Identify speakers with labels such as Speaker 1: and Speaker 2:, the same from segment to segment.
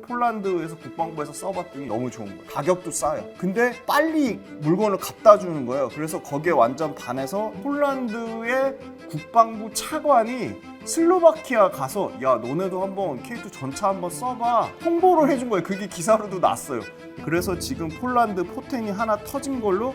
Speaker 1: 폴란드에서 국방부에서 써봤더니 너무 좋은 거예요. 가격도 싸요. 근데 빨리 물건을 갖다 주는 거예요. 그래서 거기에 완전 반해서 폴란드의 국방부 차관이 슬로바키아 가서 야 너네도 한번 K2 전차 한번 써봐 홍보를 해준 거예요. 그게 기사로도 났어요. 그래서 지금 폴란드 포텐이 하나 터진 걸로.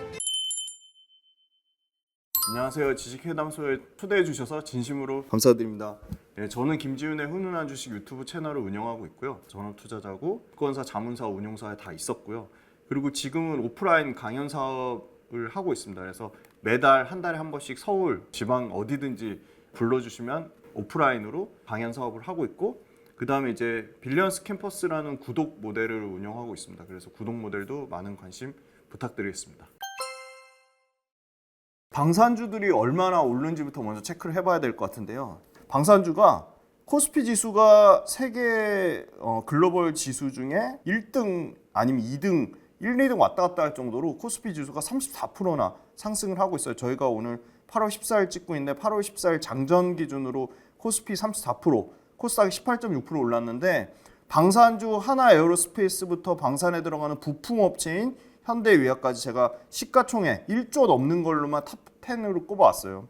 Speaker 1: 안녕하세요. 지식회담소에 초대해 주셔서 진심으로 감사드립니다. 네, 저는 김지훈의 훈훈한 주식 유튜브 채널을 운영하고 있고요. 전업투자자고 증권사, 자문사, 운용사에 다 있었고요. 그리고 지금은 오프라인 강연 사업을 하고 있습니다. 그래서 매달 한 달에 한 번씩 서울, 지방 어디든지 불러주시면 오프라인으로 강연 사업을 하고 있고, 그 다음에 이제 빌리언스 캠퍼스라는 구독 모델을 운영하고 있습니다. 그래서 구독 모델도 많은 관심 부탁드리겠습니다. 방산주들이 얼마나 오르는지부터 먼저 체크를 해봐야 될 것 같은데요. 방산주가 코스피 지수가 세계 글로벌 지수 중에 1등 아니면 2등, 1, 2등 왔다 갔다 할 정도로 코스피 지수가 34%나 상승을 하고 있어요. 저희가 오늘 8월 14일 찍고 있는데 8월 14일 장전 기준으로 코스피 34%, 코스닥이 18.6% 올랐는데, 방산주 하나 에어로스페이스부터 방산에 들어가는 부품업체인 현대위아까지 제가 시가총액 1조 넘는 걸로만 탑 10으로 꼽아왔어요.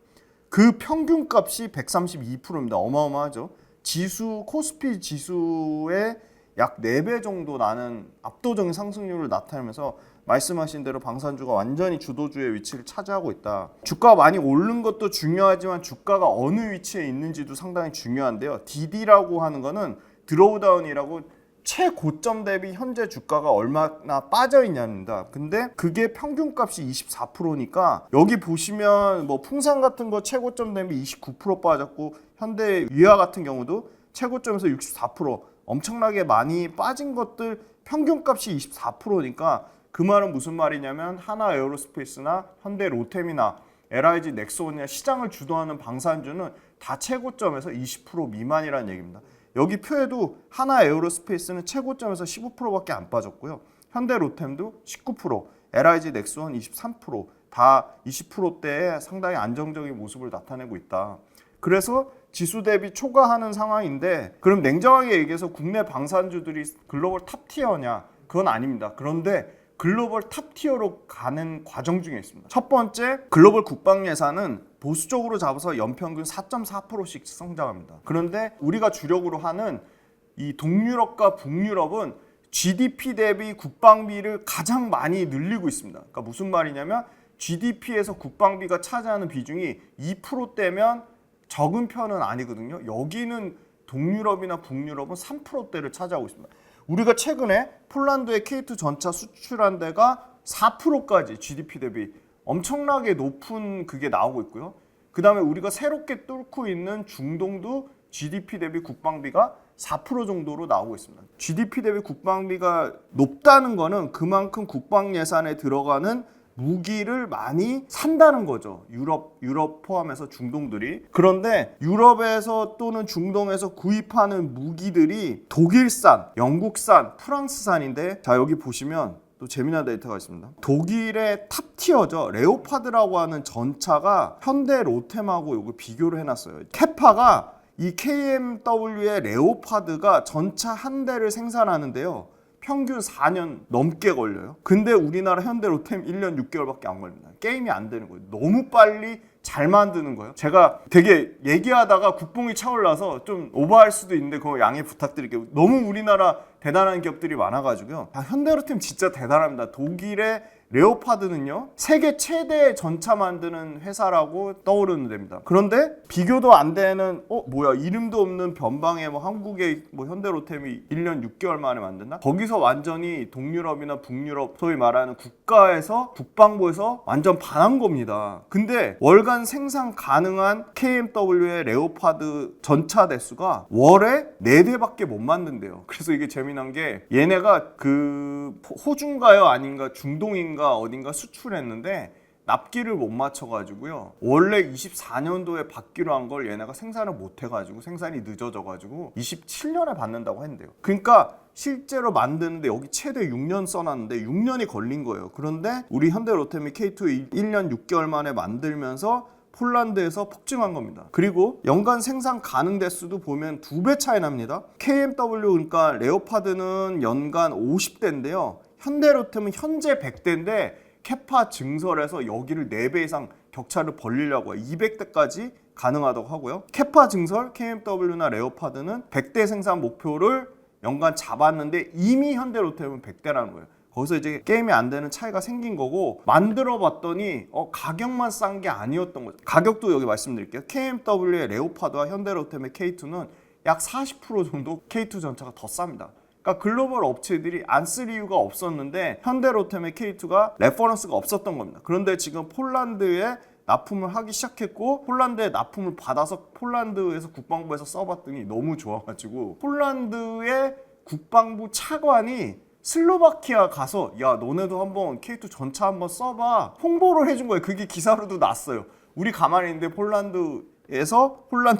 Speaker 1: 그 평균값이 132%입니다. 어마어마하죠. 지수, 코스피 지수의 약 4배 정도 나는 압도적인 상승률을 나타내면서 말씀하신 대로 방산주가 완전히 주도주의 위치를 차지하고 있다. 주가가 많이 오른 것도 중요하지만 주가가 어느 위치에 있는지도 상당히 중요한데요. DD라고 하는 거는 드로우다운이라고 최고점 대비 현재 주가가 얼마나 빠져 있냐입니다. 근데 그게 평균값이 24%니까 여기 보시면 뭐 풍산 같은 거 최고점 대비 29% 빠졌고, 현대위아 같은 경우도 최고점에서 64%, 엄청나게 많이 빠진 것들 평균값이 24%니까 그 말은 무슨 말이냐면 하나 에어로스페이스나 현대 로템이나 LIG 넥스원이나 시장을 주도하는 방산주는 다 최고점에서 20% 미만이라는 얘기입니다. 여기 표에도 하나 에어로스페이스는 최고점에서 15%밖에 안 빠졌고요. 현대 로템도 19%, LIG 넥스원 23%, 다 20%대에 상당히 안정적인 모습을 나타내고 있다. 그래서 지수 대비 초과하는 상황인데, 그럼 냉정하게 얘기해서 국내 방산주들이 글로벌 탑티어냐? 그건 아닙니다. 그런데 글로벌 탑티어로 가는 과정 중에 있습니다. 첫 번째, 글로벌 국방 예산은 보수적으로 잡아서 연평균 4.4%씩 성장합니다. 그런데 우리가 주력으로 하는 이 동유럽과 북유럽은 GDP 대비 국방비를 가장 많이 늘리고 있습니다. 그러니까 무슨 말이냐면 GDP에서 국방비가 차지하는 비중이 2%대면 적은 편은 아니거든요. 여기는 동유럽이나 북유럽은 3%대를 차지하고 있습니다. 우리가 최근에 폴란드의 K2 전차 수출한 데가 4%까지 GDP 대비 엄청나게 높은 그게 나오고 있고요. 그 다음에 우리가 새롭게 뚫고 있는 중동도 GDP 대비 국방비가 4% 정도로 나오고 있습니다. GDP 대비 국방비가 높다는 거는 그만큼 국방 예산에 들어가는 무기를 많이 산다는 거죠. 유럽 포함해서 중동들이. 그런데 유럽에서 또는 중동에서 구입하는 무기들이 독일산, 영국산, 프랑스산인데, 자 여기 보시면 또 재미난 데이터가 있습니다. 독일의 탑티어죠. 레오파드라고 하는 전차가 현대 로템하고 이거 비교를 해놨어요. 캐파가 이 KMW의 레오파드가 전차 한 대를 생산하는데요. 평균 4년 넘게 걸려요. 근데 우리나라 현대 로템 1년 6개월밖에 안 걸립니다. 게임이 안 되는 거예요. 너무 빨리 잘 만드는 거예요. 제가 되게 얘기하다가 국뽕이 차올라서 좀 오버할 수도 있는데 그거 양해 부탁드릴게요. 너무 우리나라 대단한 기업들이 많아가지고요. 현대 로템 진짜 대단합니다. 독일의 레오파드는요, 세계 최대 전차 만드는 회사라고 떠오르는 데입니다. 그런데 비교도 안 되는 뭐야 이름도 없는 변방의 뭐 한국의 뭐 현대로템이 1년 6개월 만에 만든다? 거기서 완전히 동유럽이나 북유럽 소위 말하는 국가에서 국방부에서 완전 반한 겁니다. 근데 월간 생산 가능한 KMW의 레오파드 전차 대수가 월에 4대밖에 못 만든대요. 그래서 이게 재미난 게 얘네가 그 호주인가요 아닌가 중동인가 어딘가 수출했는데 납기를 못 맞춰가지고요. 원래 24년도에 받기로 한 걸 얘네가 생산을 못 해가지고 생산이 늦어져가지고 27년에 받는다고 했는데요. 그러니까 실제로 만드는데 여기 최대 6년 써놨는데 6년이 걸린 거예요. 그런데 우리 현대로템이 K2 1년 6개월 만에 만들면서 폴란드에서 폭증한 겁니다. 그리고 연간 생산 가능 대수도 보면 2배 차이 납니다. KMW 그러니까 레오파드는 연간 50대인데요. 현대로템은 현재 100대인데 캐파 증설해서 여기를 4배 이상 격차를 벌리려고 해요. 200대까지 가능하다고 하고요. 캐파 증설, KMW나 레오파드는 100대 생산 목표를 연간 잡았는데 이미 현대로템은 100대라는 거예요. 거기서 이제 게임이 안 되는 차이가 생긴 거고, 만들어 봤더니 가격만 싼 게 아니었던 거죠. 가격도 여기 말씀드릴게요. KMW의 레오파드와 현대로템의 K2는 약 40% 정도 K2 전차가 더 쌉니다. 그러니까 글로벌 업체들이 안 쓸 이유가 없었는데 현대로템의 K2가 레퍼런스가 없었던 겁니다. 그런데 지금 폴란드에 납품을 하기 시작했고, 폴란드에 납품을 받아서 폴란드에서 국방부에서 써봤더니 너무 좋아가지고 폴란드의 국방부 차관이 슬로바키아 가서 야 너네도 한번 K2 전차 한번 써봐 홍보를 해준 거예요. 그게 기사로도 났어요. 우리 가만히 있는데 폴란드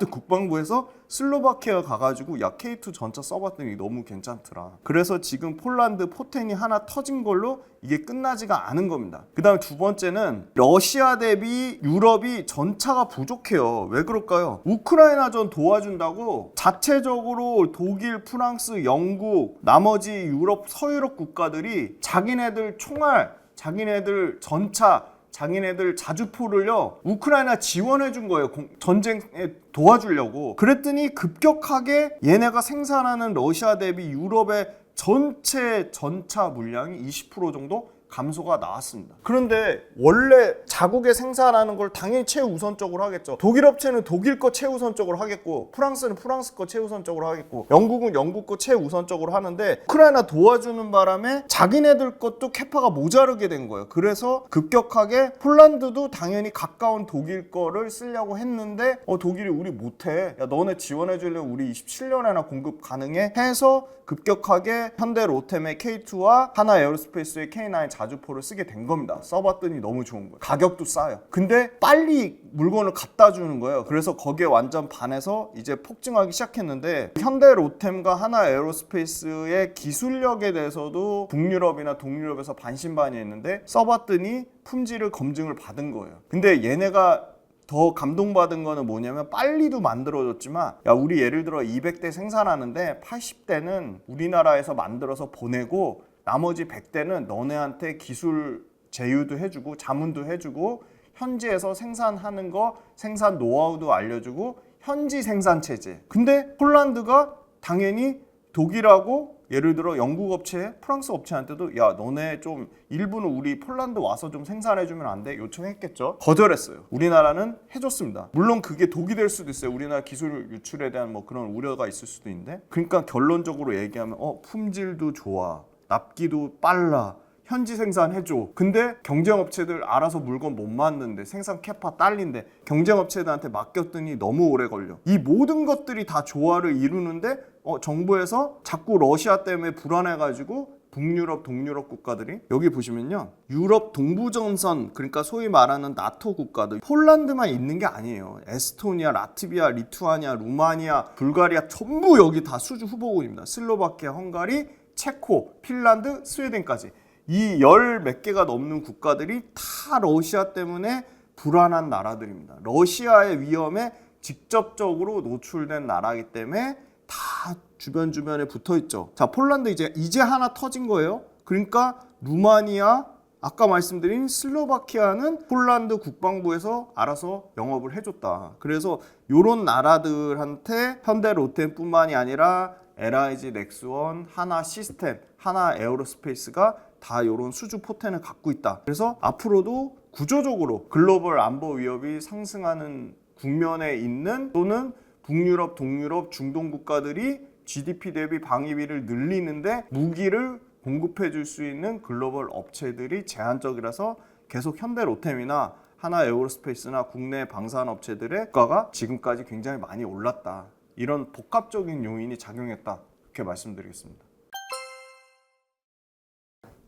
Speaker 1: 국방부에서 슬로바키아 가가지고 야 K2 전차 써봤더니 너무 괜찮더라. 그래서 지금 폴란드 포텐이 하나 터진 걸로 이게 끝나지가 않은 겁니다. 그 다음에 두 번째는 러시아 대비 유럽이 전차가 부족해요. 왜 그럴까요? 우크라이나전 도와준다고 자체적으로 독일, 프랑스, 영국, 나머지 유럽, 서유럽 국가들이 자기네들 총알, 자기네들 전차, 자기네들 자주포를요 우크라이나 지원해 준 거예요. 전쟁에 도와주려고. 그랬더니 급격하게 얘네가 생산하는 러시아 대비 유럽의 전체 전차 물량이 20% 정도 감소가 나왔습니다. 그런데 원래 자국에 생산하는 걸 당연히 최우선적으로 하겠죠. 독일 업체는 독일 거 최우선적으로 하겠고, 프랑스는 프랑스 거 최우선적으로 하겠고, 영국은 영국 거 최우선적으로 하는데 우크라이나 도와주는 바람에 자기네들 것도 캐파가 모자르게 된 거예요. 그래서 급격하게 폴란드도 당연히 가까운 독일 거를 쓰려고 했는데 독일이 우리 못해. 야 너네 지원해 주려면 우리 27년에나 공급 가능해? 해서 급격하게 현대로템의 K2와 하나 에어로스페이스의 K9 자주포를 쓰게 된 겁니다. 써봤더니 너무 좋은 거예요. 가격도 싸요. 근데 빨리 물건을 갖다 주는 거예요. 그래서 거기에 완전 반해서 이제 폭증하기 시작했는데, 현대로템과 하나 에어로스페이스의 기술력에 대해서도 북유럽이나 동유럽에서 반신반의했는데 써봤더니 품질을 검증을 받은 거예요. 근데 얘네가 더 감동받은 거는 뭐냐면 빨리도 만들어졌지만 야 우리 예를 들어 200대 생산하는데 80대는 우리나라에서 만들어서 보내고 나머지 100대는 너네한테 기술 제휴도 해주고 자문도 해주고 현지에서 생산하는 거 생산 노하우도 알려주고 현지 생산 체제. 근데 폴란드가 당연히 독일하고 예를 들어 영국 업체, 프랑스 업체한테도 야 너네 좀 일부는 우리 폴란드 와서 좀 생산해주면 안 돼? 요청했겠죠. 거절했어요. 우리나라는 해줬습니다. 물론 그게 독이 될 수도 있어요. 우리나라 기술 유출에 대한 뭐 그런 우려가 있을 수도 있는데, 그러니까 결론적으로 얘기하면 품질도 좋아, 납기도 빨라, 현지 생산해줘. 근데 경쟁업체들 알아서 물건 못 만드는데 생산 캐파 딸린데 경쟁업체들한테 맡겼더니 너무 오래 걸려. 이 모든 것들이 다 조화를 이루는데 정부에서 자꾸 러시아 때문에 불안해가지고 북유럽, 동유럽 국가들이 여기 보시면요. 유럽 동부전선, 그러니까 소위 말하는 나토 국가들, 폴란드만 있는 게 아니에요. 에스토니아, 라트비아, 리투아니아, 루마니아, 불가리아 전부 여기 다 수주 후보국입니다. 슬로바키아, 헝가리, 체코, 핀란드, 스웨덴까지. 이 10몇 개가 넘는 국가들이 다 러시아 때문에 불안한 나라들입니다. 러시아의 위험에 직접적으로 노출된 나라이기 때문에 다 주변에 붙어 있죠. 자, 폴란드 이제 하나 터진 거예요. 그러니까 루마니아, 아까 말씀드린 슬로바키아는 폴란드 국방부에서 알아서 영업을 해줬다. 그래서 이런 나라들한테 현대로템뿐만이 아니라 LIG, 넥스원, 하나 시스템, 하나 에어로스페이스가 다 이런 수주 포텐을 갖고 있다. 그래서 앞으로도 구조적으로 글로벌 안보 위협이 상승하는 국면에 있는 또는 북유럽, 동유럽, 중동 국가들이 GDP 대비 방위비를 늘리는데 무기를 공급해 줄 수 있는 글로벌 업체들이 제한적이라서 계속 현대로템이나 하나 에어로스페이스나 국내 방산 업체들의 주가가 지금까지 굉장히 많이 올랐다. 이런 복합적인 요인이 작용했다. 이렇게 말씀드리겠습니다.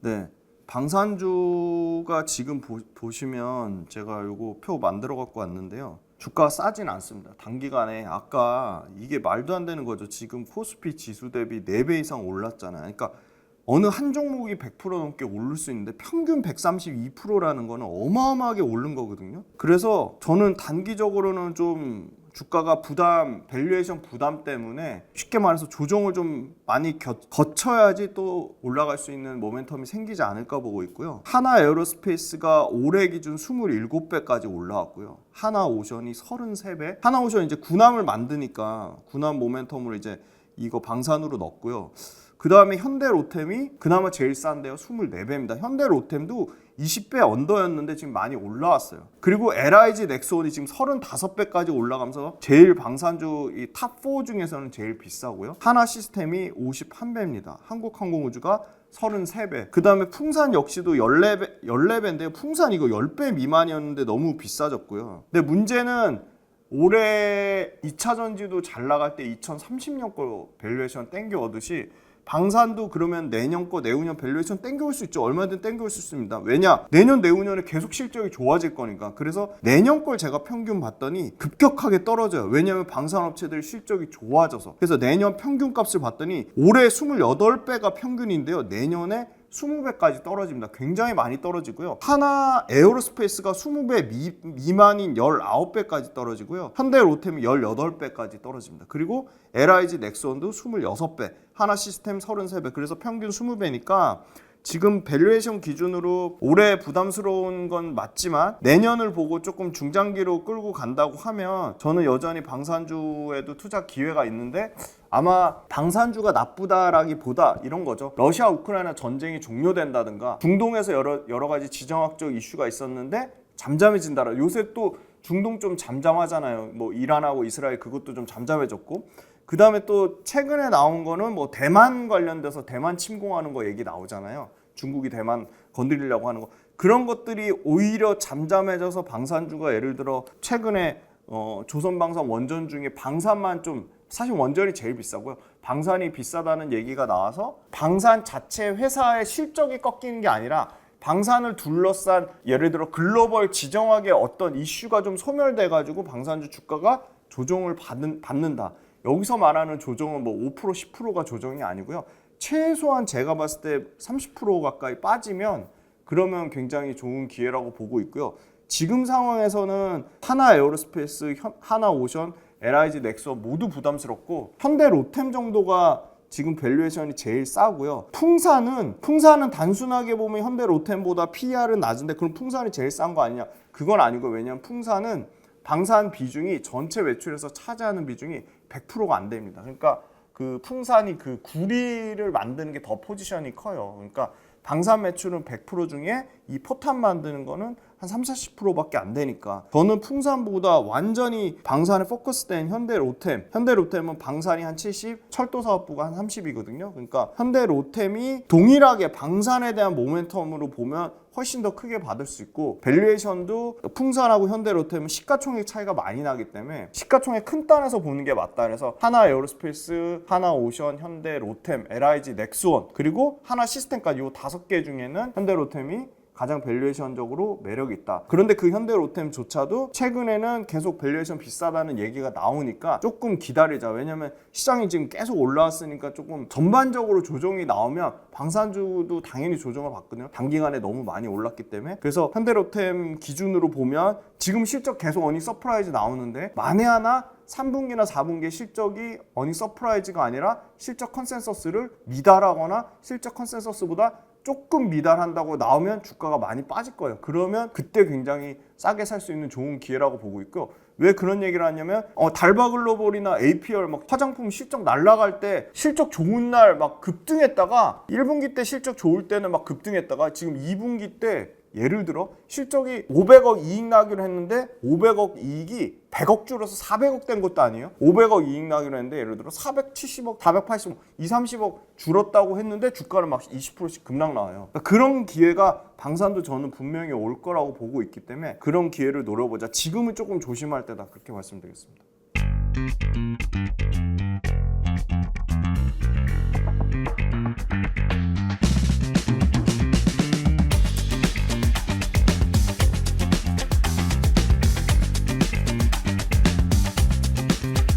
Speaker 1: 네, 방산주가 지금 보시면 제가 요거 표 만들어 갖고 왔는데요. 주가가 싸진 않습니다. 단기간에 아까 이게 말도 안 되는 거죠. 지금 코스피 지수 대비 4배 이상 올랐잖아요. 그러니까 어느 한 종목이 100% 넘게 오를 수 있는데 평균 132%라는 거는 어마어마하게 오른 거거든요. 그래서 저는 단기적으로는 좀 주가가 밸류에이션 부담 때문에 쉽게 말해서 조정을 좀 많이 거쳐야지 또 올라갈 수 있는 모멘텀이 생기지 않을까 보고 있고요. 하나 에어로스페이스가 올해 기준 27배까지 올라왔고요. 하나오션이 33배. 하나오션 이제 군함을 만드니까 군함 모멘텀으로 이제 이거 방산으로 넣었고요. 그 다음에 현대로템이 그나마 제일 싼데요. 24배입니다. 현대로템도 20배 언더였는데 지금 많이 올라왔어요. 그리고 LIG 넥스원이 지금 35배까지 올라가면서 제일 방산주 이 탑4 중에서는 제일 비싸고요. 하나시스템이 51배입니다. 한국항공우주가 33배. 그 다음에 풍산 역시도 14배인데요. 풍산 이거 10배 미만이었는데 너무 비싸졌고요. 근데 문제는 올해 2차 전지도 잘 나갈 때 2030년 거 밸류에이션 땡겨오듯이 방산도 그러면 내년 거 내후년 밸류에이션 땡겨올 수 있죠. 얼마든 땡겨올 수 있습니다. 왜냐? 내년 내후년에 계속 실적이 좋아질 거니까. 그래서 내년 걸 제가 평균 봤더니 급격하게 떨어져요. 왜냐하면 방산업체들 실적이 좋아져서. 그래서 내년 평균 값을 봤더니 올해 28배가 평균인데요. 내년에 20배까지 떨어집니다. 굉장히 많이 떨어지고요. 하나 에어로스페이스가 20배 미만인 19배까지 떨어지고요. 현대로템이 18배까지 떨어집니다. 그리고 LIG 넥스원도 26배, 하나시스템 33배. 그래서 평균 20배니까 지금 밸류에이션 기준으로 올해 부담스러운 건 맞지만 내년을 보고 조금 중장기로 끌고 간다고 하면 저는 여전히 방산주에도 투자 기회가 있는데 아마 방산주가 나쁘다라기보다 이런 거죠. 러시아 우크라이나 전쟁이 종료된다든가 중동에서 여러 가지 지정학적 이슈가 있었는데 잠잠해진다라. 요새 또 중동 좀 잠잠하잖아요. 뭐 이란하고 이스라엘 그것도 좀 잠잠해졌고 그 다음에 또 최근에 나온 거는 뭐 대만 관련돼서 대만 침공하는 거 얘기 나오잖아요. 중국이 대만 건드리려고 하는 거. 그런 것들이 오히려 잠잠해져서 방산주가 예를 들어 최근에 조선방산 원전 중에 방산만 좀 사실 원전이 제일 비싸고요. 방산이 비싸다는 얘기가 나와서 방산 자체 회사의 실적이 꺾이는 게 아니라 방산을 둘러싼 예를 들어 글로벌 지정학의 어떤 이슈가 좀 소멸돼가지고 방산주 주가가 조정을 받는다. 여기서 말하는 조정은 뭐 5%, 10%가 조정이 아니고요. 최소한 제가 봤을 때 30% 가까이 빠지면 그러면 굉장히 좋은 기회라고 보고 있고요. 지금 상황에서는 하나 에어로스페이스, 하나오션, LIG 넥스원 모두 부담스럽고 현대로템 정도가 지금 밸류에이션이 제일 싸고요. 풍산은 단순하게 보면 현대로템보다 PER은 낮은데 그럼 풍산이 제일 싼 거 아니냐? 그건 아니고 왜냐하면 풍산은 방산 비중이 전체 매출에서 차지하는 비중이 100%가 안 됩니다. 그러니까 그 풍산이 그 구리를 만드는 게 더 포지션이 커요. 그러니까 방산 매출은 100% 중에 이 포탄 만드는 거는 한 30-40%밖에 안 되니까 저는 풍산보다 완전히 방산에 포커스된 현대로템은 방산이 한 70, 철도사업부가 한 30이거든요. 그러니까 현대로템이 동일하게 방산에 대한 모멘텀으로 보면 훨씬 더 크게 받을 수 있고 밸류에이션도 풍산하고 현대로템은 시가총액 차이가 많이 나기 때문에 시가총액 큰 단에서 보는 게 맞다. 그래서 하나 에어로스페이스, 하나오션, 현대로템, LIG 넥스원 그리고 하나시스템까지 이 5개 중에는 현대로템이 가장 밸류에이션적으로 매력이 있다. 그런데 그 현대로템조차도 최근에는 계속 밸류에이션 비싸다는 얘기가 나오니까 조금 기다리자. 왜냐면 시장이 지금 계속 올라왔으니까 조금 전반적으로 조정이 나오면 방산주도 당연히 조정을 받거든요. 단기간에 너무 많이 올랐기 때문에. 그래서 현대로템 기준으로 보면 지금 실적 계속 어닝 서프라이즈 나오는데 만에 하나 3분기나 4분기 실적이 어닝 서프라이즈가 아니라 실적 컨센서스를 미달하거나 실적 컨센서스보다 조금 미달한다고 나오면 주가가 많이 빠질 거예요. 그러면 그때 굉장히 싸게 살 수 있는 좋은 기회라고 보고 있고요. 왜 그런 얘기를 하냐면 달바글로벌이나 APR 막 화장품 실적 날라갈 때 실적 좋은 날 막 급등했다가 1분기 때 실적 좋을 때는 막 급등했다가 지금 2분기 때 예를 들어 실적이 500억 이익 나기로 했는데 500억 이익이 100억 줄어서 400억 된 것도 아니에요. 500억 이익 나기로 했는데 예를 들어 470억, 480억, 230억 줄었다고 했는데 주가는 막 20%씩 급락 나와요. 그러니까 그런 기회가 방산도 저는 분명히 올 거라고 보고 있기 때문에 그런 기회를 노려보자. 지금은 조금 조심할 때다. 그렇게 말씀드리겠습니다.